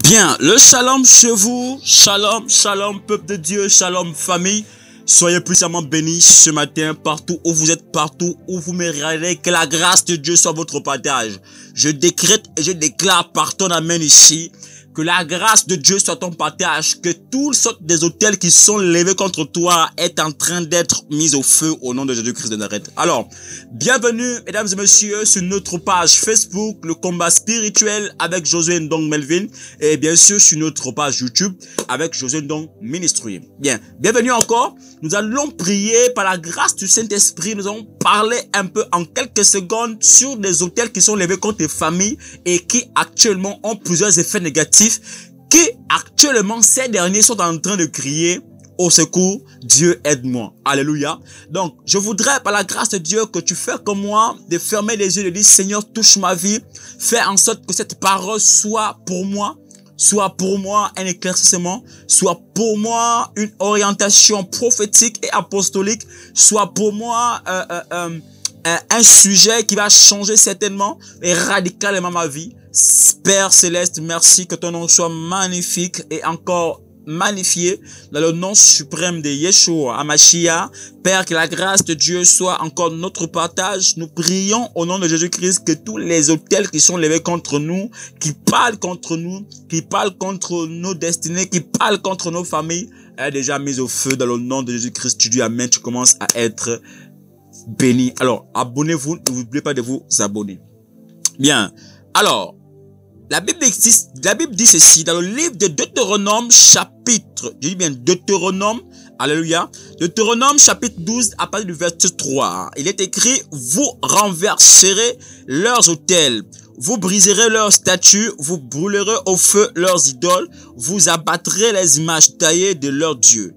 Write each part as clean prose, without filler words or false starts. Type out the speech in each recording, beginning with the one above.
Bien, le shalom chez vous, shalom, shalom peuple de Dieu, shalom famille. Soyez puissamment bénis ce matin, partout où vous êtes, partout où vous me regardez, que la grâce de Dieu soit votre partage. Je décrète et je déclare par ton amen ici, que la grâce de Dieu soit ton partage, que toutes sortes des autels qui sont levés contre toi est en train d'être mis au feu au nom de Jésus-Christ de Nazareth. Alors, bienvenue mesdames et messieurs sur notre page Facebook, le combat spirituel avec Josué Ndong Melvin, et bien sûr sur notre page YouTube avec Josué Ndong Ministry. Bien, bienvenue encore. Nous allons prier par la grâce du Saint-Esprit. Nous allons parler un peu en quelques secondes sur des autels qui sont levés contre les familles et qui actuellement ont plusieurs effets négatifs, qui actuellement ces derniers sont en train de crier au secours, Dieu aide-moi. Alléluia. Donc, je voudrais par la grâce de Dieu que tu fasses comme moi, de fermer les yeux et de dire Seigneur, touche ma vie, fais en sorte que cette parole soit pour moi un éclaircissement, soit pour moi une orientation prophétique et apostolique, soit pour moi un sujet qui va changer certainement et radicalement ma vie. Père Céleste, merci que ton nom soit magnifique et encore magnifié dans le nom suprême de Yeshua Hamashiach. Père, que la grâce de Dieu soit encore notre partage. Nous prions au nom de Jésus-Christ que tous les autels qui sont levés contre nous, qui parlent contre nous, qui parlent contre nos destinées, qui parlent contre nos familles, est déjà mis au feu dans le nom de Jésus-Christ. Tu dis amen, tu commences à être béni. Alors, abonnez-vous, n'oubliez pas de vous abonner. Bien. Alors, la Bible dit ceci dans le livre de Deutéronome chapitre, je dis bien Deutéronome, alléluia, Deutéronome chapitre 12 à partir du verset 3. Il est écrit, vous renverserez leurs autels, vous briserez leurs statues, vous brûlerez au feu leurs idoles, vous abattrez les images taillées de leurs dieux.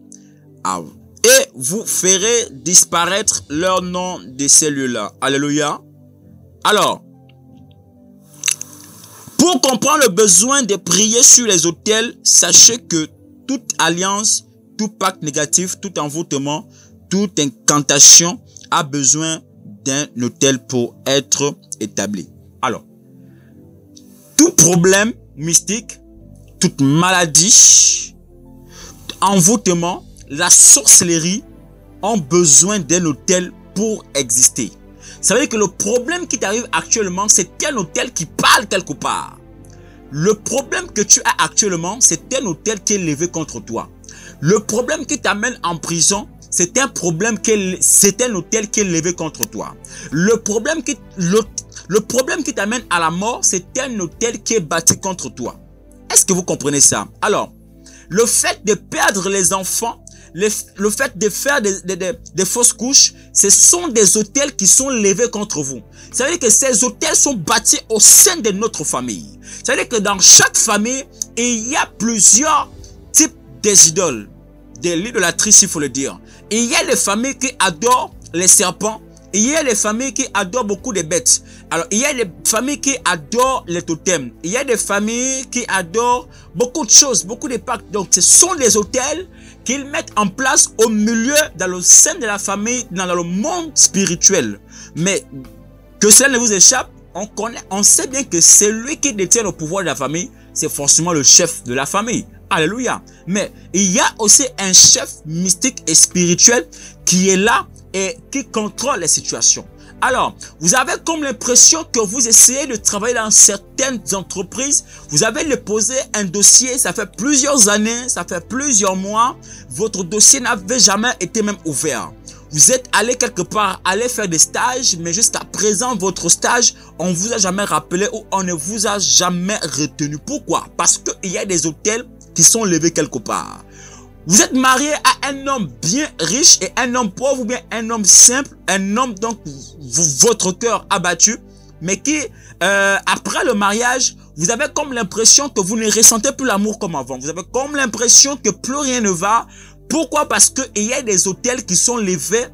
Et vous ferez disparaître leur nom de ces lieux-là. Alléluia. Alors, pour comprendre le besoin de prier sur les autels, sachez que toute alliance, tout pacte négatif, tout envoûtement, toute incantation a besoin d'un autel pour être établi. Alors, tout problème mystique, toute maladie, envoûtement, la sorcellerie ont besoin d'un autel pour exister. Ça veut dire que le problème qui t'arrive actuellement, c'est un autel qui parle quelque part. Le problème que tu as actuellement, c'est un autel qui est levé contre toi. Le problème qui t'amène en prison, c'est un autel qui est levé contre toi. Le problème qui t'amène à la mort, c'est un autel qui est bâti contre toi. Est-ce que vous comprenez ça? Alors, le fait de perdre les enfants, le fait de faire des fausses couches, ce sont des autels qui sont levés contre vous. Ça veut dire que ces autels sont bâtis au sein de notre famille. Ça veut dire que dans chaque famille, il y a plusieurs types d'idoles, de l'idolâtrie, il faut le dire. Il y a les familles qui adorent les serpents. Il y a les familles qui adorent beaucoup de bêtes. Alors, il y a des familles qui adorent les totems. Il y a des familles qui adorent beaucoup de choses, beaucoup de pactes. Donc, ce sont des autels qu'ils mettent en place au milieu, dans le sein de la famille, dans le monde spirituel. Mais que cela ne vous échappe, on sait bien que celui qui détient le pouvoir de la famille, c'est forcément le chef de la famille. Alléluia. Mais il y a aussi un chef mystique et spirituel qui est là et qui contrôle les situations. Alors, vous avez comme l'impression que vous essayez de travailler dans certaines entreprises, vous avez déposé un dossier, ça fait plusieurs années, ça fait plusieurs mois, votre dossier n'avait jamais été même ouvert. Vous êtes allé quelque part, aller faire des stages, mais jusqu'à présent, votre stage, on ne vous a jamais rappelé ou on ne vous a jamais retenu. Pourquoi? Parce qu'il y a des autels qui sont levés quelque part. Vous êtes marié à un homme bien riche et un homme pauvre ou bien un homme simple, un homme donc votre cœur abattu, mais qui après le mariage, vous avez comme l'impression que vous ne ressentez plus l'amour comme avant. Vous avez comme l'impression que plus rien ne va. Pourquoi? Parce qu'il y a des autels qui sont levés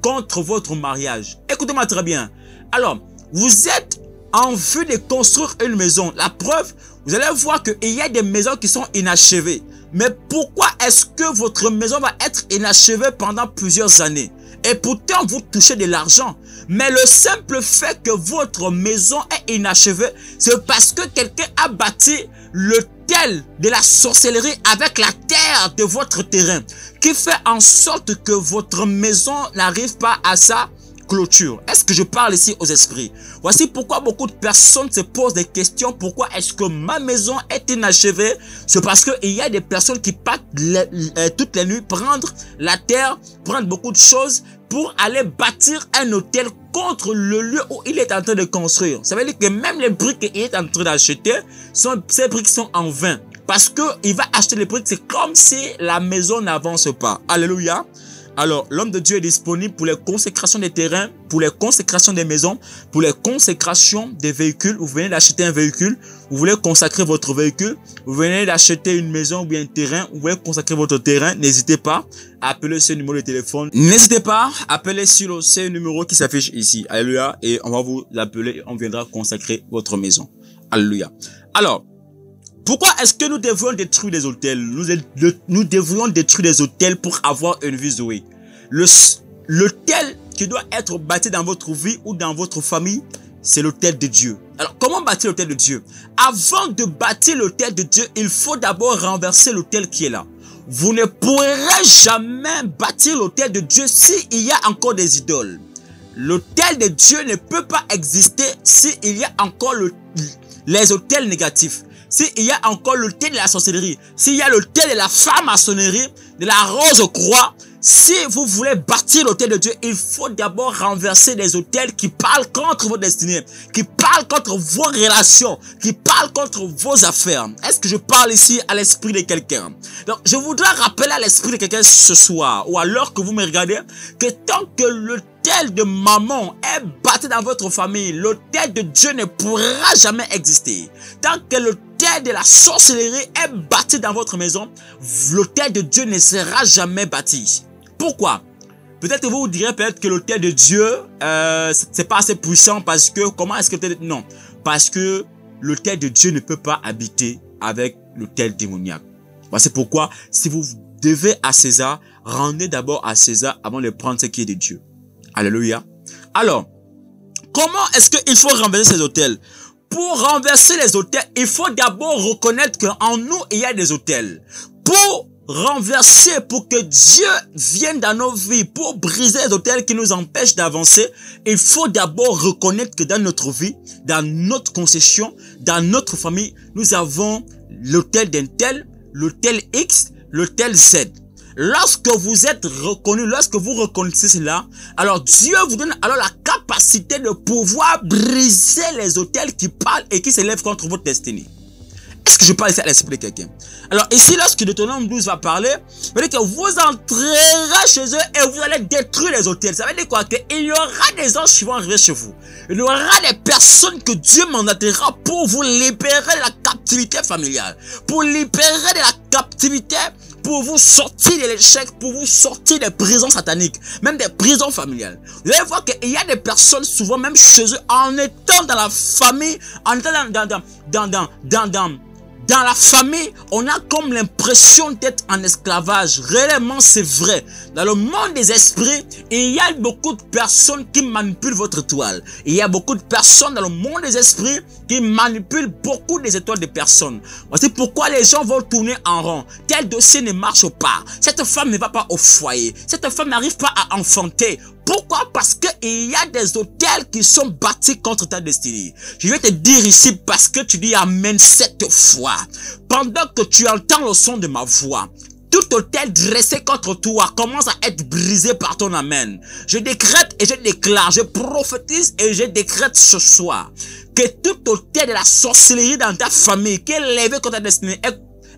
contre votre mariage. Écoutez-moi très bien. Alors, vous êtes en vue de construire une maison. La preuve, vous allez voir qu'il y a des maisons qui sont inachevées. Mais pourquoi est-ce que votre maison va être inachevée pendant plusieurs années? Et pourtant, vous touchez de l'argent. Mais le simple fait que votre maison est inachevée, c'est parce que quelqu'un a bâti l'autel de la sorcellerie avec la terre de votre terrain, qui fait en sorte que votre maison n'arrive pas à sa clôture. Est-ce que je parle ici aux esprits? Voici pourquoi beaucoup de personnes se posent des questions. Pourquoi est-ce que ma maison est inachevée? C'est parce qu'il y a des personnes qui partent toutes les nuits prendre la terre, prendre beaucoup de choses pour aller bâtir un hôtel contre le lieu où il est en train de construire. Ça veut dire que même les briques qu'il est en train d'acheter, ces briques sont en vain. Parce qu'il va acheter les briques, c'est comme si la maison n'avance pas. Alléluia. Alors, l'homme de Dieu est disponible pour les consécrations des terrains, pour les consécrations des maisons, pour les consécrations des véhicules. Vous venez d'acheter un véhicule, vous voulez consacrer votre véhicule, vous venez d'acheter une maison ou bien un terrain, vous voulez consacrer votre terrain, n'hésitez pas à appeler ce numéro de téléphone. N'hésitez pas à appeler sur ce numéro qui s'affiche ici. Alléluia. Et on va vous l'appeler, on viendra consacrer votre maison. Alléluia. Alors, pourquoi est-ce que nous devrions détruire des hôtels? Nous devrions détruire des hôtels pour avoir une vie Zoé. L'hôtel qui doit être bâti dans votre vie ou dans votre famille, c'est l'hôtel de Dieu. Alors, comment bâtir l'hôtel de Dieu? Avant de bâtir l'hôtel de Dieu, il faut d'abord renverser l'hôtel qui est là. Vous ne pourrez jamais bâtir l'hôtel de Dieu s'il y a encore des idoles. L'hôtel de Dieu ne peut pas exister s'il y a encore les hôtels négatifs. S'il y a encore l'hôtel de la sorcellerie, s'il y a l'hôtel de la franc-maçonnerie, de la rose-croix, si vous voulez bâtir l'hôtel de Dieu, il faut d'abord renverser les hôtels qui parlent contre votre destinée, qui parlent contre vos relations, qui parlent contre vos affaires. Est-ce que je parle ici à l'esprit de quelqu'un? Donc, je voudrais rappeler à l'esprit de quelqu'un ce soir, ou alors que vous me regardez, que tant que l'hôtel de maman est bâti dans votre famille, l'hôtel de Dieu ne pourra jamais exister. Tant que l'hôtel de la sorcellerie est bâti dans votre maison, l'hôtel de Dieu ne sera jamais bâti. Pourquoi? Peut-être que vous vous direz peut-être que l'hôtel de Dieu, c'est pas assez puissant parce que, comment est-ce que non, parce que l'hôtel de Dieu ne peut pas habiter avec l'hôtel démoniaque. C'est pourquoi, si vous devez à César, rendez d'abord à César avant de prendre ce qui est de Dieu. Alléluia. Alors, comment est-ce qu'il faut renverser ces hôtels? Pour renverser les hôtels, il faut d'abord reconnaître qu'en nous, il y a des hôtels. Pour renverser, pour que Dieu vienne dans nos vies, pour briser les hôtels qui nous empêchent d'avancer, il faut d'abord reconnaître que dans notre vie, dans notre concession, dans notre famille, nous avons l'hôtel d'un tel, l'hôtel X, l'hôtel Z. Lorsque vous êtes reconnu, lorsque vous reconnaissez cela, alors Dieu vous donne alors la capacité de pouvoir briser les hôtels qui parlent et qui s'élèvent contre votre destinée. Est-ce que je parle ici à l'esprit de quelqu'un? Alors ici, lorsque Deutéronome 12 va parler, ça veut dire que vous entrerez chez eux et vous allez détruire les hôtels. Ça veut dire quoi? Qu'il y aura des anges qui vont arriver chez vous. Il y aura des personnes que Dieu mandatera pour vous libérer de la captivité familiale, pour libérer de la captivité, pour vous sortir de l'échec, pour vous sortir des prisons sataniques, même des prisons familiales. Vous allez voir qu'il y a des personnes, souvent même chez eux, en étant dans la famille, en étant dans la famille, on a comme l'impression d'être en esclavage. Réellement, c'est vrai. Dans le monde des esprits, il y a beaucoup de personnes qui manipulent votre étoile. Il y a beaucoup de personnes dans le monde des esprits qui manipulent beaucoup des étoiles de personnes. C'est pourquoi les gens vont tourner en rond. Tel dossier ne marche pas. Cette femme ne va pas au foyer. Cette femme n'arrive pas à enfanter. Pourquoi? Parce qu'il y a des hôtels qui sont bâtis contre ta destinée. Je vais te dire ici parce que tu dis amen 7 fois. Pendant que tu entends le son de ma voix, tout hôtel dressé contre toi commence à être brisé par ton amen. Je décrète et je déclare, je prophétise et je décrète ce soir que tout hôtel de la sorcellerie dans ta famille qui est levé contre ta destinée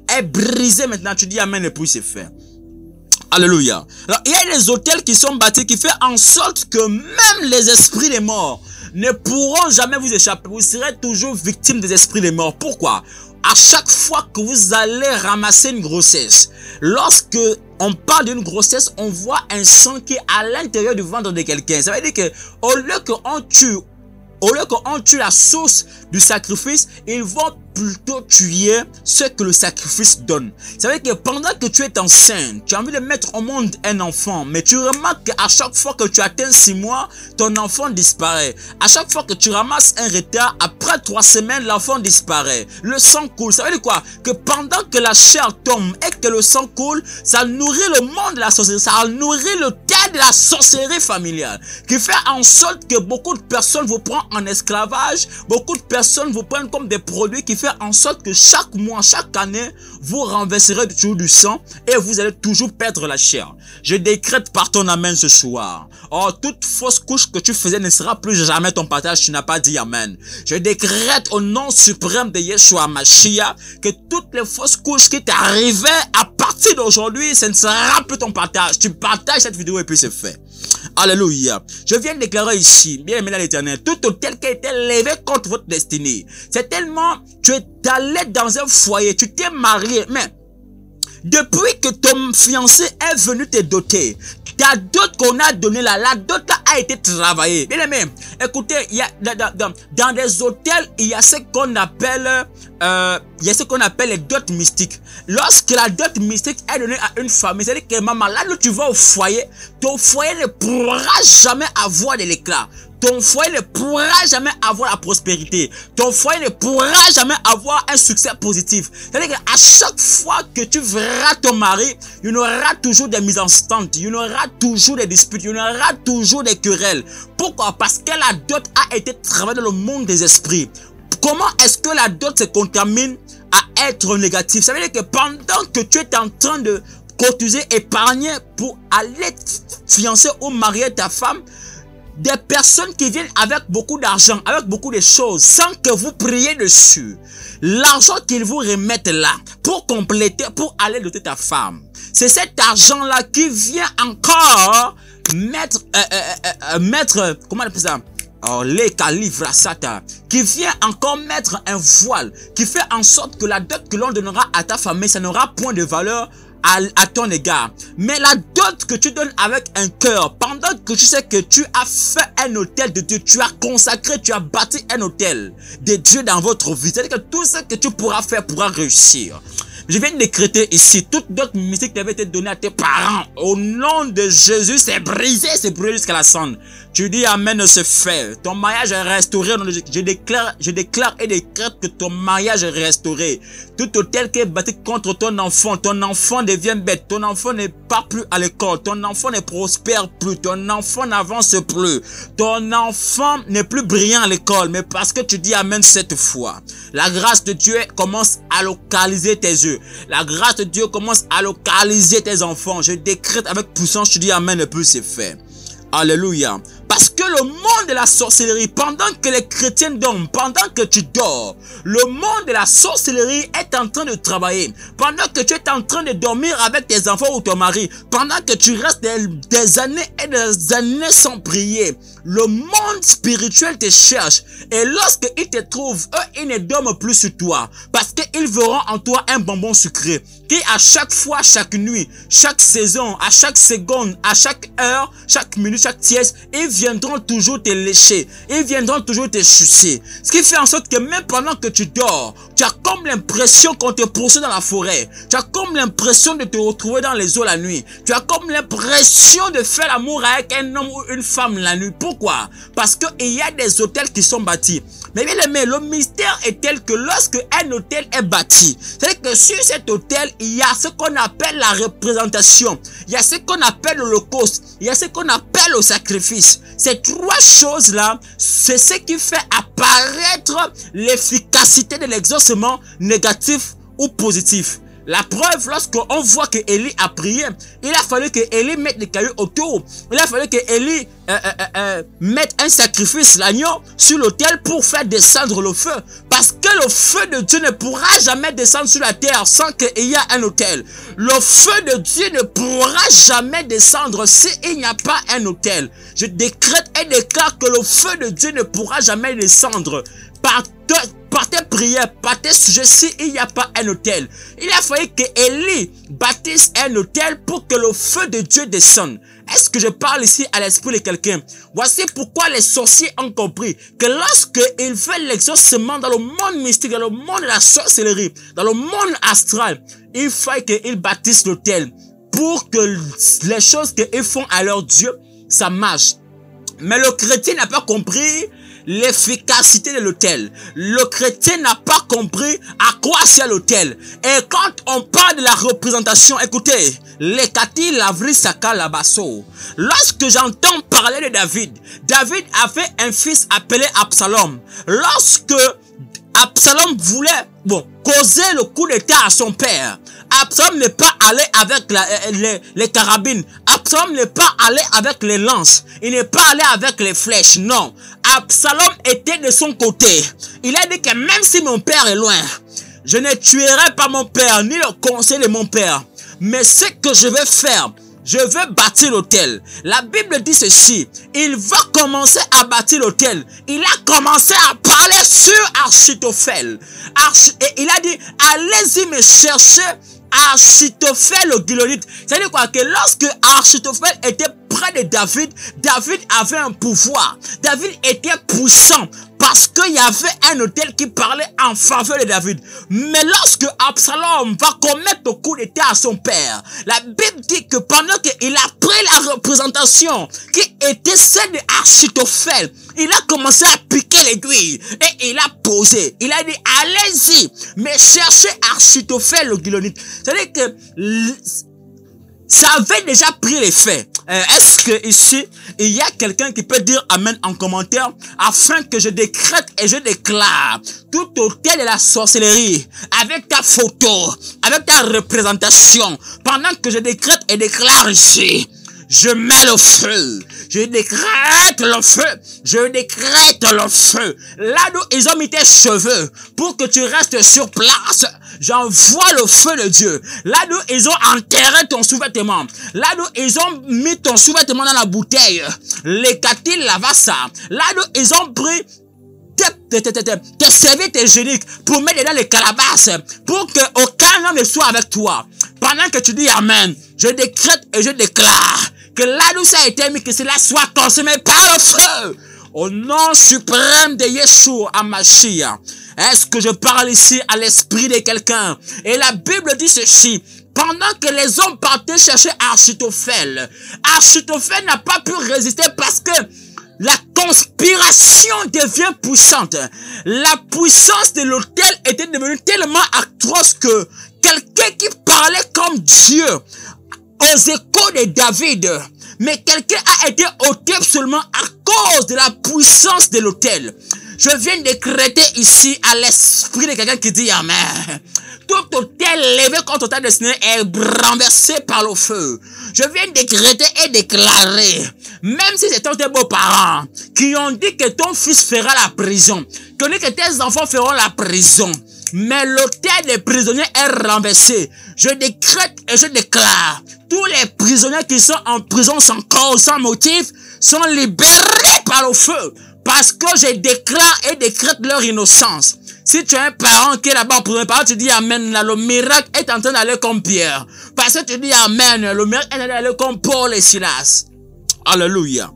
est brisé maintenant. Tu dis amen et puis c'est fait. Alléluia. Alors, il y a des hôtels qui sont bâtis qui font en sorte que même les esprits des morts ne pourront jamais vous échapper. Vous serez toujours victime des esprits des morts. Pourquoi? À chaque fois que vous allez ramasser une grossesse, lorsque on parle d'une grossesse, on voit un sang qui est à l'intérieur du ventre de quelqu'un. Ça veut dire que au lieu qu'on tue la source du sacrifice, ils vont plutôt tuer ce que le sacrifice donne. Ça veut dire que pendant que tu es enceinte, tu as envie de mettre au monde un enfant, mais tu remarques qu'à chaque fois que tu atteins 6 mois, ton enfant disparaît. À chaque fois que tu ramasses un retard, après 3 semaines, l'enfant disparaît. Le sang coule. Ça veut dire quoi? Que pendant que la chair tombe et que le sang coule, ça nourrit le monde de la sorcellerie, ça nourrit le terre de la sorcellerie familiale, qui fait en sorte que beaucoup de personnes vous prennent en esclavage, beaucoup de personnes vous prennent comme des produits, qui fait en sorte que chaque mois, chaque année, vous renverserez toujours du sang et vous allez toujours perdre la chair. Je décrète par ton amen ce soir. Oh, toute fausse couche que tu faisais ne sera plus jamais ton partage, tu n'as pas dit amen. Je décrète au nom suprême de Yeshua Mashiach que toutes les fausses couches qui t'arrivaient à partir d'aujourd'hui, ce ne sera plus ton partage. Tu partages cette vidéo et puis c'est fait. Alléluia. Je viens de déclarer ici, bien aimé dans l'Éternel, tout autel qui a été levé contre votre destinée. C'est tellement, tu es allé dans un foyer, tu t'es marié, mais depuis que ton fiancé est venu te doter, la dot qu'on a donné là, la dot là a été travaillée. Bien aimé, écoutez, il y a dans des hôtels, il y a ce qu'on appelle les dots mystiques. Lorsque la dot mystique est donnée à une famille, c'est-à-dire que maman, là où tu vas au foyer, ton foyer ne pourra jamais avoir de l'éclat. Ton foyer ne pourra jamais avoir la prospérité. Ton foyer ne pourra jamais avoir un succès positif. C'est-à-dire qu'à chaque fois que tu verras ton mari, il y aura toujours des mises en stand, il y aura toujours des disputes, il y aura toujours des querelles. Pourquoi? Parce que la dot a été travaillée dans le monde des esprits. Comment est-ce que la dot se contamine à être négative? Ça veut dire que pendant que tu es en train de cotiser, épargner pour aller fiancer ou marier ta femme, des personnes qui viennent avec beaucoup d'argent, avec beaucoup de choses, sans que vous priez dessus. L'argent qu'ils vous remettent là, pour compléter, pour aller doter ta femme. C'est cet argent-là qui vient encore mettre, comment on appelle ça? Oh, les calivres sata, qui vient encore mettre un voile, qui fait en sorte que la dot que l'on donnera à ta famille, ça n'aura point de valeur à ton égard. Mais la dot que tu donnes avec un cœur, pendant que tu sais que tu as fait un hôtel de Dieu, tu as consacré, tu as bâti un hôtel de Dieu dans votre vie, c'est-à-dire que tout ce que tu pourras faire pourra réussir. Je viens de décréter ici, toute dot mystique qui avait été donnée à tes parents, au nom de Jésus, c'est brisé jusqu'à la cendre. Tu dis amen, c'est fait. Ton mariage est restauré. Je déclare et décrète que ton mariage est restauré. Tout hôtel qui est bâti contre ton enfant devient bête. Ton enfant n'est pas plus à l'école. Ton enfant ne prospère plus. Ton enfant n'avance plus. Ton enfant n'est plus brillant à l'école. Mais parce que tu dis amen cette fois, la grâce de Dieu commence à localiser tes yeux. La grâce de Dieu commence à localiser tes enfants. Je décrète avec puissance, tu dis amen et puis c'est fait. Alléluia. Parce que le monde de la sorcellerie, pendant que les chrétiens dorment, pendant que tu dors, le monde de la sorcellerie est en train de travailler. Pendant que tu es en train de dormir avec tes enfants ou ton mari, pendant que tu restes des années et des années sans prier, le monde spirituel te cherche. Et lorsqu'ils te trouvent, eux, ils ne dorment plus sur toi. Parce qu'ils verront en toi un bonbon sucré. Qui à chaque fois, chaque nuit, chaque saison, à chaque seconde, à chaque heure, chaque minute, chaque sieste, ils viendront toujours te lécher. Ils viendront toujours te sucer. Ce qui fait en sorte que même pendant que tu dors, tu as comme l'impression qu'on te poursuit dans la forêt. Tu as comme l'impression de te retrouver dans les eaux la nuit. Tu as comme l'impression de faire l'amour avec un homme ou une femme la nuit. Pourquoi? Parce qu'il y a des hôtels qui sont bâtis. Mais bien aimé, le mystère est tel que lorsque un hôtel est bâti, c'est-à-dire que sur cet hôtel, il y a ce qu'on appelle la représentation. Il y a ce qu'on appelle l'holocauste. Il y a ce qu'on appelle le sacrifice. Ces trois choses-là, c'est ce qui fait apparaître l'efficacité de l'exaucement négatif ou positif. La preuve, lorsqu'on voit que Élie a prié, il a fallu que Élie mette des cailloux autour. Il a fallu que Élie mette un sacrifice, l'agneau, sur l'autel pour faire descendre le feu. Parce que le feu de Dieu ne pourra jamais descendre sur la terre sans qu'il y ait un autel. Le feu de Dieu ne pourra jamais descendre s'il n'y a pas un autel. Je décrète et déclare que le feu de Dieu ne pourra jamais descendre par tes prières, par tes sujets, s'il n'y a pas un autel. Il a fallu que Élie bâtisse un autel pour que le feu de Dieu descende. Est-ce que je parle ici à l'esprit de quelqu'un? Voici pourquoi les sorciers ont compris que lorsque ils veulent l'exaucement dans le monde mystique, dans le monde de la sorcellerie, dans le monde astral, il faut qu'ils bâtissent l'autel pour que les choses qu'ils font à leur Dieu, ça marche. Mais le chrétien n'a pas compris l'efficacité de l'autel. Le chrétien n'a pas compris à quoi sert l'autel. Et quand on parle de la représentation, écoutez, les kati lavri saka labasso. Lorsque j'entends parler de David, David avait un fils appelé Absalom. Lorsque Absalom voulait, causer le coup d'état à son père, Absalom n'est pas allé avec les carabines. Absalom n'est pas allé avec les lances. Il n'est pas allé avec les flèches. Non. Absalom était de son côté. Il a dit que même si mon père est loin, je ne tuerai pas mon père, ni le conseil de mon père. Mais ce que je vais faire, je vais bâtir l'autel. La Bible dit ceci. Il va commencer à bâtir l'autel. Il a commencé à parler sur Achitophel. Et il a dit, allez-y me chercher Achitophel le Gilonite. C'est-à-dire quoi? Que lorsque Achitophel était près de David, David avait un pouvoir. David était puissant parce qu'il y avait un autel qui parlait en faveur de David. Mais lorsque Absalom va commettre le coup d'état à son père, la Bible dit que pendant qu'il a pris la représentation qui était celle de Achitophel, il a commencé à piquer l'aiguille et il a posé. Il a dit, allez-y, mais cherchez Achitophel le Gilonite. C'est-à-dire que ça avait déjà pris les faits. Est-ce que ici, il y a quelqu'un qui peut dire amen en commentaire afin que je décrète et je déclare tout autel de la sorcellerie avec ta photo, avec ta représentation, pendant que je décrète et déclare ici, je mets le feu, je décrète le feu, je décrète le feu. Là où ils ont mis tes cheveux pour que tu restes sur place, j'envoie le feu de Dieu. Là où ils ont enterré ton sous-vêtement, là où ils ont mis ton sous-vêtement dans la bouteille, les katil lavassa, là où ils ont pris tes serviettes hygiéniques pour mettre dans les calabasses, pour que aucun homme ne soit avec toi. Pendant que tu dis amen, je décrète et je déclare que là où ça a été mis, que cela soit consumé par le feu. Au nom suprême de Yeshua HaMashiach. Est-ce que je parle ici à l'esprit de quelqu'un? Et la Bible dit ceci. Pendant que les hommes partaient chercher Achitophel, Achitophel n'a pas pu résister parce que la conspiration devient puissante. La puissance de l'autel était devenue tellement atroce que quelqu'un qui parlait comme Dieu aux échos de David, mais quelqu'un a été ôté seulement à cause de la puissance de l'autel. Je viens de décréter ici à l'esprit de quelqu'un qui dit amen. Tout autel levé contre ta destinée est renversé par le feu. Je viens de décréter et déclarer, même si c'est tes beaux-parents qui ont dit que ton fils fera la prison, qui ont dit que tes enfants feront la prison, mais l'autel des prisonniers est renversé. Je décrète et je déclare, tous les prisonniers qui sont en prison sans cause, sans motif, sont libérés par le feu. Parce que je déclare et décrète leur innocence. Si tu as un parent qui est là-bas pour un parent, tu dis amen, là, le miracle est en train d'aller comme Pierre. Parce que tu dis amen, le miracle est en train d'aller comme Paul et Silas. Alléluia.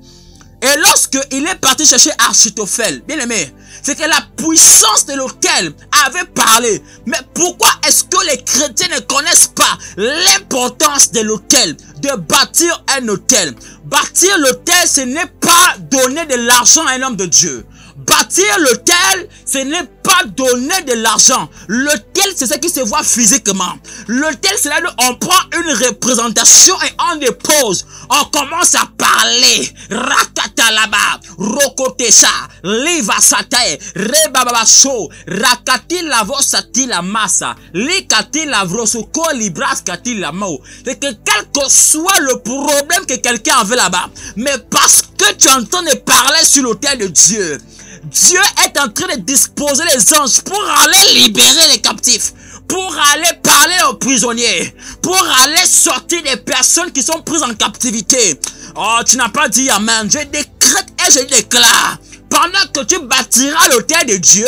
Et lorsque il est parti chercher Achitophel, bien aimé, c'est que la puissance de l'autel avait parlé. Mais pourquoi est-ce que les chrétiens ne connaissent pas l'importance de l'autel, de bâtir un autel? Bâtir l'autel, ce n'est pas donner de l'argent à un homme de Dieu. Bâtir l'autel, ce n'est pas donner de l'argent. L'autel, c'est ce qui se voit physiquement. L'autel, c'est là où on prend une représentation et on dépose. On commence à parler. Rakatalaba, Rokotesa, Livasate, Rebababaso, Rakati lavosati la massa, Likati lavrosoko, Libraskati la mo. C'est que quel que soit le problème que quelqu'un avait là-bas, mais parce que tu entends parler sur l'autel de Dieu, Dieu est en train de disposer les anges pour aller libérer les captifs, pour aller parler aux prisonniers, pour aller sortir des personnes qui sont prises en captivité. Oh, tu n'as pas dit amen. Je décrète et je déclare, pendant que tu bâtiras l'autel de Dieu,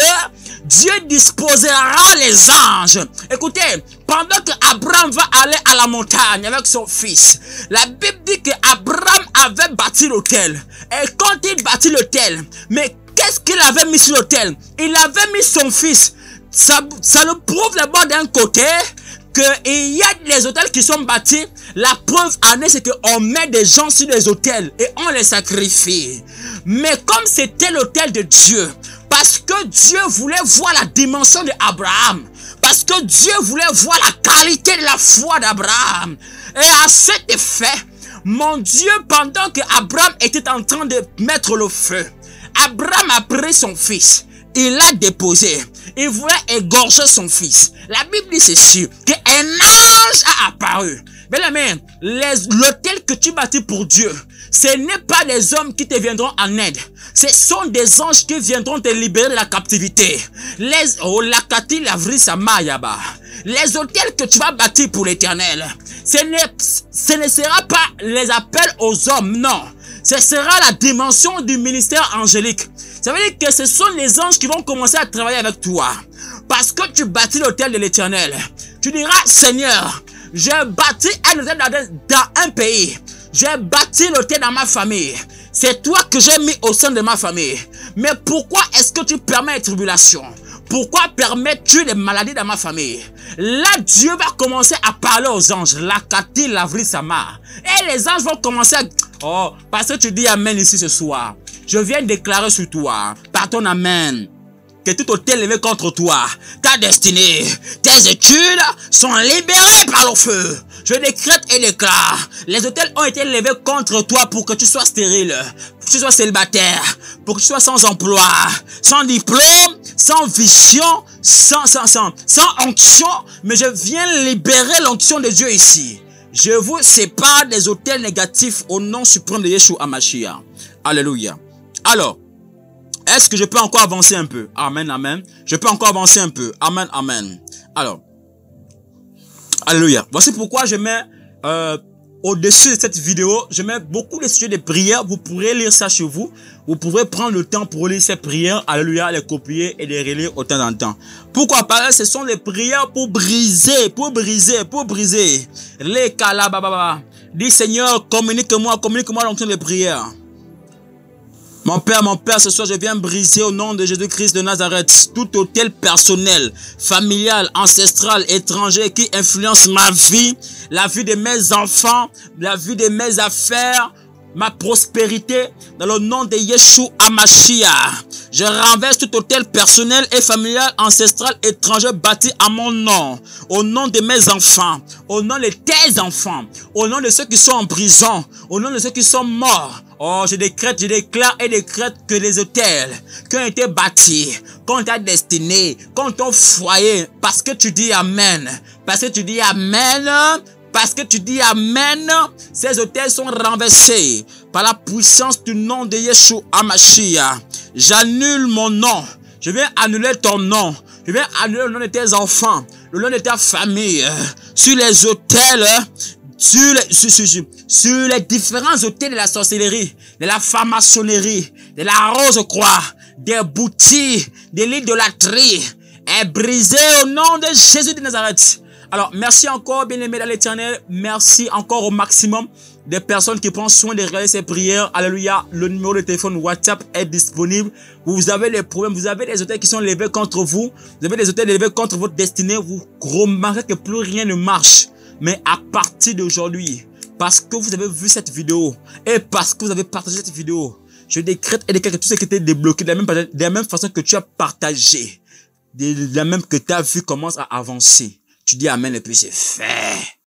Dieu disposera les anges. Écoutez, pendant que Abraham va aller à la montagne avec son fils, la Bible dit que Abraham avait bâti l'autel. Et quand il bâtit l'autel, mais qu'est-ce qu'il avait mis sur l'autel? Il avait mis son fils. Ça le prouve d'abord d'un côté qu'il y a des hôtels qui sont bâtis. La preuve en est, c'est qu'on met des gens sur les hôtels et on les sacrifie. Mais comme c'était l'hôtel de Dieu, parce que Dieu voulait voir la dimension d'Abraham, parce que Dieu voulait voir la qualité de la foi d'Abraham, et à cet effet, mon Dieu, pendant que Abraham était en train de mettre le feu, Abraham a pris son fils, il l'a déposé, il voulait égorger son fils. La Bible dit ceci, qu'un ange a apparu. Bien-aimé, l'autel que tu bâtis pour Dieu, ce n'est pas des hommes qui te viendront en aide. Ce sont des anges qui viendront te libérer de la captivité. Les hôtels que tu vas bâtir pour l'éternel, ce ne sera pas les appels aux hommes, non. Ce sera la dimension du ministère angélique. Ça veut dire que ce sont les anges qui vont commencer à travailler avec toi. Parce que tu bâtis l'autel de l'éternel. Tu diras, Seigneur, j'ai bâti un hôtel dans un pays. J'ai bâti l'hôtel dans ma famille. C'est toi que j'ai mis au sein de ma famille. Mais pourquoi est-ce que tu permets les tribulations? Pourquoi permets-tu les maladies dans ma famille? Là, Dieu va commencer à parler aux anges. La Kati, la Sama. Et les anges vont commencer à... Oh, parce que tu dis Amen ici ce soir. Je viens déclarer sur toi, par ton Amen, que tout hôtel levé contre toi, ta destinée, tes études sont libérées par le feu. Je décrète et déclare, les hôtels ont été levés contre toi pour que tu sois stérile, pour que tu sois célibataire, pour que tu sois sans emploi, sans diplôme, sans vision, sans onction, mais je viens libérer l'onction de Dieu ici. Je vous sépare des hôtels négatifs au nom suprême de Yeshua HaMashiach. Alléluia. Alors, est-ce que je peux encore avancer un peu? Amen, amen. Je peux encore avancer un peu. Amen, amen. Alors, alléluia. Voici pourquoi je mets au-dessus de cette vidéo, je mets beaucoup de sujets de prières. Vous pourrez lire ça chez vous. Vous pourrez prendre le temps pour lire ces prières. Alléluia, les copier et les relire au temps en temps. Pourquoi? Parce que ce sont des prières pour briser, pour briser. Les kalababa. Dis Seigneur, communique-moi l'onction des prières. Mon Père, ce soir, je viens briser au nom de Jésus-Christ de Nazareth tout hôtel personnel, familial, ancestral, étranger qui influence ma vie, la vie de mes enfants, la vie de mes affaires, ma prospérité, dans le nom de Yeshua HaMashiach. Je renverse tout hôtel personnel et familial, ancestral, étranger bâti à mon nom, au nom de mes enfants, au nom de tes enfants, au nom de ceux qui sont en prison, au nom de ceux qui sont morts. Oh, je déclare et décrète que les hôtels qui ont été bâtis contre ta destinée, contre ton foyer, parce que tu dis Amen, ces hôtels sont renversés par la puissance du nom de Yeshua HaMashiach. J'annule mon nom. Je viens annuler ton nom. Je viens annuler le nom de tes enfants, le nom de ta famille, sur les hôtels, sur les différents hôtels de la sorcellerie, de la franc-maçonnerie, de la rose-croix, des boutiques, de l'idolâtrie, est brisé au nom de Jésus de Nazareth. Alors, merci encore, bien-aimés dans l'Éternel. Merci encore au maximum des personnes qui prennent soin de réaliser ces prières. Alléluia. Le numéro de téléphone WhatsApp est disponible. Vous avez des problèmes, vous avez des hôtels qui sont levés contre vous. Vous avez des hôtels levés contre votre destinée. Vous remarquez que plus rien ne marche. Mais à partir d'aujourd'hui, parce que vous avez vu cette vidéo et parce que vous avez partagé cette vidéo, je décrète et déclare que tout ce qui était débloqué de la même façon que tu as partagé, de la même que tu as vu commence à avancer. Tu dis Amen et puis c'est fait.